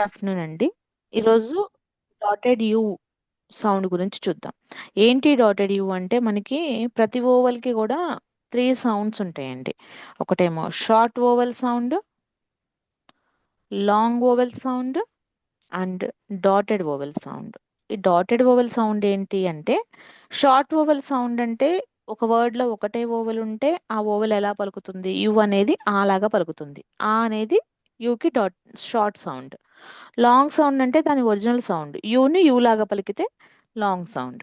Afternoon అండి. ఈరోజు dotted you sound గురించి చూద్దాం. ఏంటి డాటెడ్ యూ అంటే మనకి ప్రతి ఓవెల్కి కూడా త్రీ సౌండ్స్ ఉంటాయండి. ఒకటేమో short vowel sound, long vowel sound and dotted vowel sound. ఈ డాటెడ్ ఓవెల్ సౌండ్ ఏంటి అంటే, షార్ట్ ఓవెల్ సౌండ్ అంటే ఒక వర్డ్లో ఒకటే ఓవెల్ ఉంటే ఆ ఓవెల్ ఎలా పలుకుతుంది, యు అనేది ఆ లాగా పలుకుతుంది. ఆ అనేది యూకి షార్ట్ సౌండ్. లాంగ్ సౌండ్ అంటే దాని ఒరిజినల్ సౌండ్, యూని యూ లాగా పలికితే లాంగ్ సౌండ్.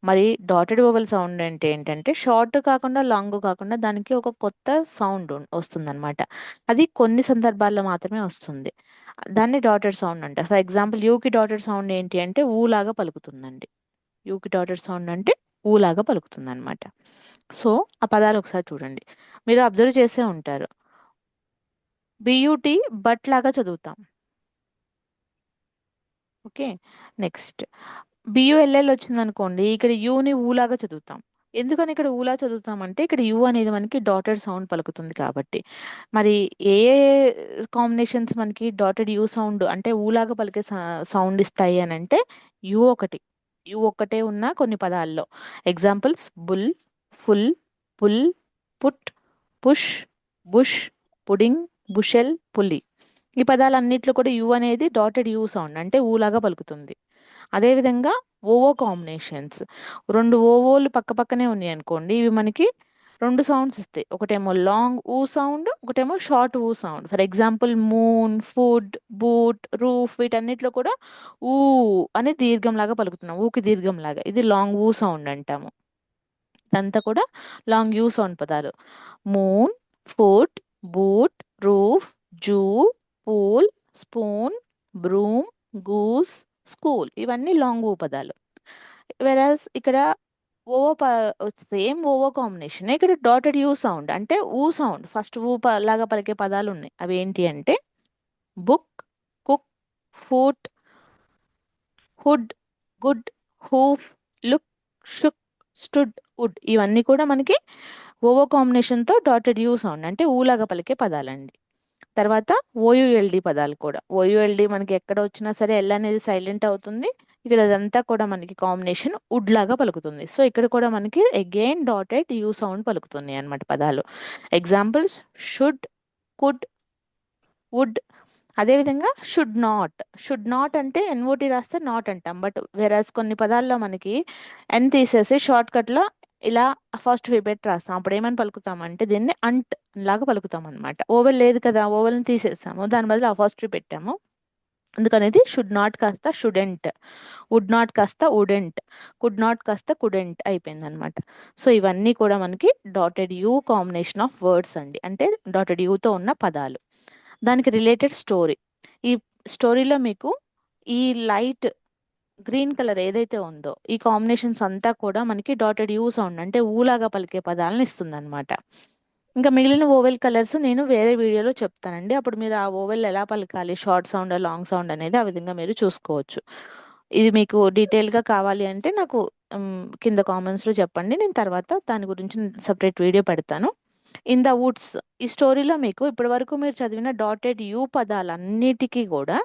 మరి డాటెడ్ ఓవెల్ సౌండ్ అంటే ఏంటంటే షార్ట్ కాకుండా లాంగ్ కాకుండా దానికి ఒక కొత్త సౌండ్ వస్తుందన్నమాట. అది కొన్ని సందర్భాల్లో మాత్రమే వస్తుంది. దాన్ని డాటెడ్ సౌండ్ అంటారు. ఫర్ ఎగ్జాంపుల్ యూకి డాటెడ్ సౌండ్ ఏంటి అంటే ఊలాగా పలుకుతుందండి. యూకి డాటెడ్ సౌండ్ అంటే ఊలాగా పలుకుతుంది అనమాట. సో ఆ పదాలు ఒకసారి చూడండి. మీరు అబ్జర్వ్ చేసే ఉంటారు. బియూటీ బట్ లాగా చదువుతాం. ఓకే. నెక్స్ట్ బియుఎల్ఎల్ వచ్చిందనుకోండి, ఇక్కడ యూని ఊలాగా చదువుతాం. ఎందుకని ఇక్కడ ఊలా చదువుతామంటే ఇక్కడ యూ అనేది మనకి డాటెడ్ సౌండ్ పలుకుతుంది కాబట్టి. మరి ఏ కాంబినేషన్స్ మనకి డాటెడ్ యూ సౌండ్ అంటే ఊలాగా పలికే సౌండ్ ఇస్తాయి అని అంటే యూ ఒకటి. యూ ఒక్కటే ఉన్న కొన్ని పదాల్లో examples bull, full, pull, put, push, bush, pudding, bushel, పులి. ఈ పదాలన్నిట్లో కూడా యు అనేది డాటెడ్ యూ సౌండ్ అంటే ఊలాగా పలుకుతుంది. అదేవిధంగా ఓవో కాంబినేషన్స్, రెండు ఓవోలు పక్క పక్కనే ఉన్నాయి అనుకోండి, ఇవి మనకి రెండు సౌండ్స్ ఇస్తాయి. ఒకటేమో లాంగ్ ఊ సౌండ్, ఒకటేమో షార్ట్ ఊ sound. For example moon, food, boot, roof, వీటన్నిటిలో కూడా ఊ అనే దీర్ఘంలాగా పలుకుతున్నాం. ఊకి దీర్ఘంలాగా, ఇది లాంగ్ ఊ సౌండ్ అంటాము. ఇదంతా కూడా లాంగ్ యూ సౌండ్ పదాలు. Moon, foot, boot, roof, zoo, pool, spoon, broom, goose, school, ఇవన్నీ లాంగ్ ఊ పదాలు. వెరాజ్ ఇక్కడ ఓవో సేమ్ ఓవో కాంబినేషన్, ఇక్కడ డాటెడ్ యూ సౌండ్ అంటే ఊ సౌండ్ ఫస్ట్ ఊ లాగా పలికే పదాలు ఉన్నాయి. అవి ఏంటి అంటే book, cook, foot, hood, good, hoof, look, shook, stud, wood. ఇవన్నీ కూడా మనకి ఓవో కాంబినేషన్తో డాటెడ్ యూ సౌండ్ అంటే ఊలాగా పలికే పదాలండి. తర్వాత ఓయుఎల్డి పదాలు కూడా. ఓయుఎల్డి మనకి ఎక్కడ వచ్చినా సరే ఎల్ అనేది సైలెంట్ అవుతుంది. ఇక్కడ అదంతా కూడా మనకి కాంబినేషన్ వుడ్ లాగా పలుకుతుంది. సో ఇక్కడ కూడా మనకి అగైన్ డాటెడ్ యూ సౌండ్ పలుకుతుంది అన్నమాట పదాలు. Examples should, could, would. అదేవిధంగా షుడ్ నాట్. షుడ్ నాట్ అంటే ఎన్ఓటి రాస్తే నాట్ అంటాం. బట్ వేరాజ్ కొన్ని పదాల్లో మనకి ఎన్ తీసేసి షార్ట్ కట్లో ఇలా ఫస్ట్ పెట్టి రాస్తాం. అప్పుడు ఏమని పలుకుతామంటే దీన్ని అంట్ లాగా పలుకుతాం అనమాట. ఓవెల్ లేదు కదా, ఓవెల్ని తీసేసాము, దాని బదులు ఆ ఫస్ట్ పెట్టాము. అందుకనేది షుడ్ నాట్ కాస్త షుడెంట్, వుడ్ నాట్ కాస్త వుడెంట్, కుడ్ నాట్ కాస్త కుడెంట్ అయిపోయింది అనమాట. సో ఇవన్నీ కూడా మనకి dotted you combination of words అండి, అంటే డాటెడ్ యూతో ఉన్న పదాలు. దానికి రిలేటెడ్ స్టోరీ. ఈ స్టోరీలో మీకు ఈ లైట్ గ్రీన్ కలర్ ఏదైతే ఉందో ఈ కాంబినేషన్స్ అంతా కూడా మనకి డాటెడ్ యూ సౌండ్ అంటే ఊలాగా పలికే పదాలను ఇస్తుంది అనమాట. ఇంకా మిగిలిన ఓవెల్ కలర్స్ నేను వేరే వీడియోలో చెప్తానండి. అప్పుడు మీరు ఆ ఓవెల్ ఎలా పలకాలి, షార్ట్ సౌండ్ లాంగ్ సౌండ్ అనేది ఆ విధంగా మీరు చూసుకోవచ్చు. ఇది మీకు డీటెయిల్గా కావాలి అంటే నాకు కింద కామెంట్స్లో చెప్పండి. నేను తర్వాత దాని గురించి సపరేట్ వీడియో పెడతాను. ఇన్ ద వుడ్స్, ఈ స్టోరీలో మీకు ఇప్పటివరకు మీరు చదివిన డాటెడ్ యూ పదాలన్నిటికీ కూడా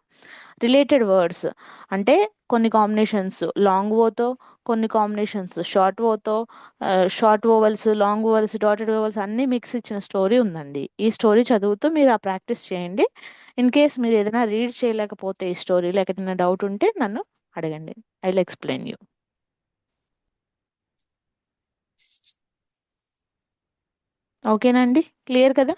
రిలేటెడ్ వర్డ్స్ అంటే కొన్ని కాంబినేషన్స్ లాంగ్ ఓతో, కొన్ని కాంబినేషన్స్ షార్ట్ ఓతో, short vowels, long vowels, dotted vowels అన్నీ మిక్స్ ఇచ్చిన స్టోరీ ఉందండి. ఈ స్టోరీ చదువుతూ మీరు ఆ ప్రాక్టీస్ చేయండి. ఇన్ కేస్ మీరు ఏదైనా రీడ్ చేయలేకపోతే ఈ స్టోరీలో ఎక్కడైనా డౌట్ ఉంటే నన్ను అడగండి. I will explain you. ఓకేనండి, క్లియర్ కదా?